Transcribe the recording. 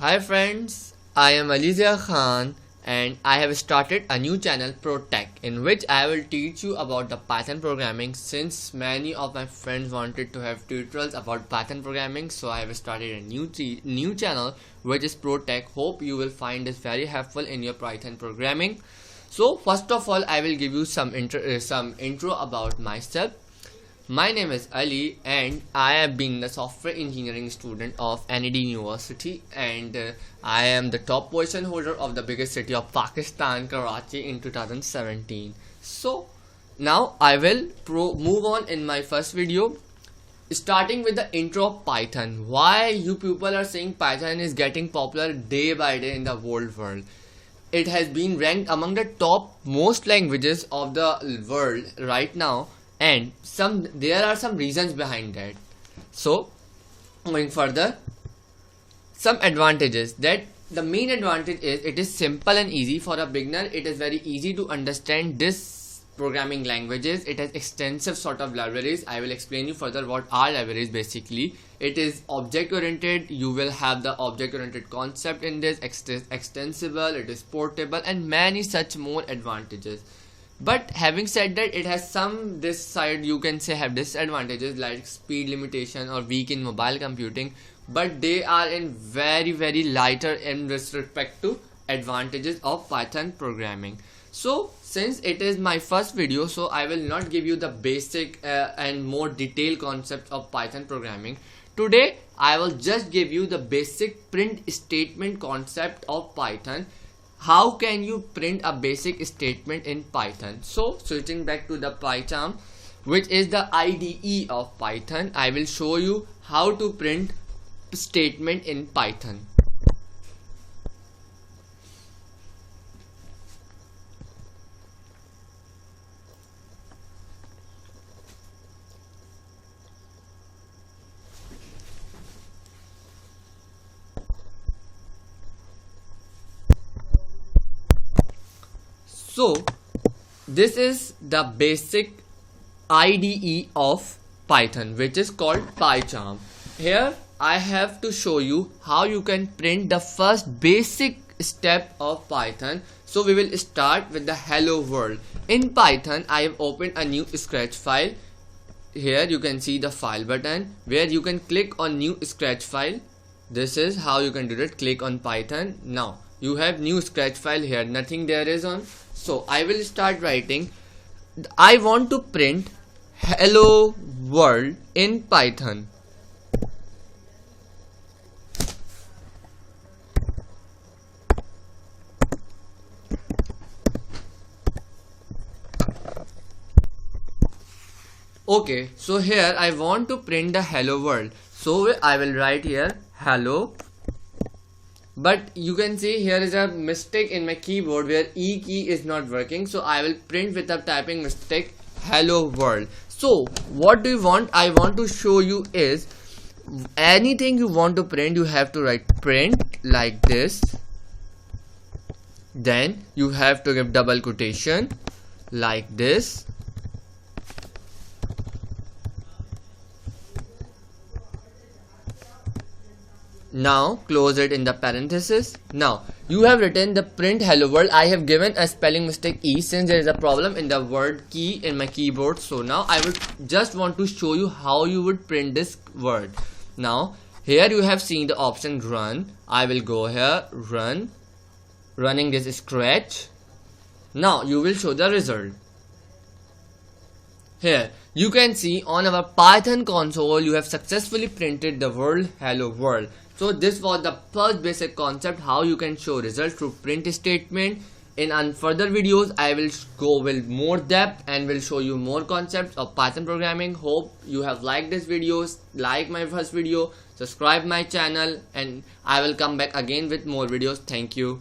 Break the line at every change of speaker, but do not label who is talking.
Hi friends, I am Alizia Khan and I have started a new channel ProTech in which I will teach you about the Python programming since many of my friends wanted to have tutorials about Python programming, so I have started a new channel which is ProTech. Hope you will find this very helpful in your Python programming. So first of all I will give you some intro about myself. My name is Ali and I have been the software engineering student of NED University, and I am the top position holder of the biggest city of Pakistan, Karachi in 2017. So now I will move on in my first video, starting with the intro of Python. Why you people are saying Python is getting popular day by day in the world. It has been ranked among the top most languages of the world right now, and there are some reasons behind that. So going further, some advantages. That the main advantage is it is simple and easy for a beginner. It is very easy to understand this programming languages. It has extensive sort of libraries. I will explain you further what are libraries. Basically it is object oriented. You will have the object oriented concept in this, extensible, it is portable, and many such more advantages. But having said that, it has some this side you can say have disadvantages like speed limitation or weak in mobile computing, but they are in very lighter in respect to advantages of Python programming. So since it is my first video, so I will not give you the basic and more detailed concepts of Python programming. Today I will just give you the basic print statement concept of Python. How can you print a basic statement in Python? So switching back to the PyCharm, which is the IDE of Python, I will show you how to print statement in Python. So this is the basic IDE of Python, which is called PyCharm. Here I have to show you how you can print the first basic step of Python. So we will start with the hello world. In Python I have opened a new scratch file. Here you can see the file button where you can click on new scratch file. This is how you can do it. Click on Python. Now you have new scratch file here, nothing there is on. So I will start writing. I want to print hello world in Python. Okay, so here I want to print the hello world. So I will write here hello. But you can see here is a mistake in my keyboard where E key is not working. So I will print without typing mistake hello world. So what do you want? I want to show you is anything you want to print, you have to write print like this. Then you have to give double quotation like this. Now close it in the parenthesis. Now you have written the print hello world. I have given a spelling mistake E since there is a problem in the word key in my keyboard. So now I would just want to show you how you would print this word. Now here you have seen the option run. I will go here, running this scratch. Now you will show the result. Here you can see on our Python console you have successfully printed the word hello world. So this was the first basic concept how you can show results through print statement. In further videos I will go with more depth and will show you more concepts of Python programming. Hope you have liked this videos. Like my first video, subscribe my channel, and I will come back again with more videos. Thank you.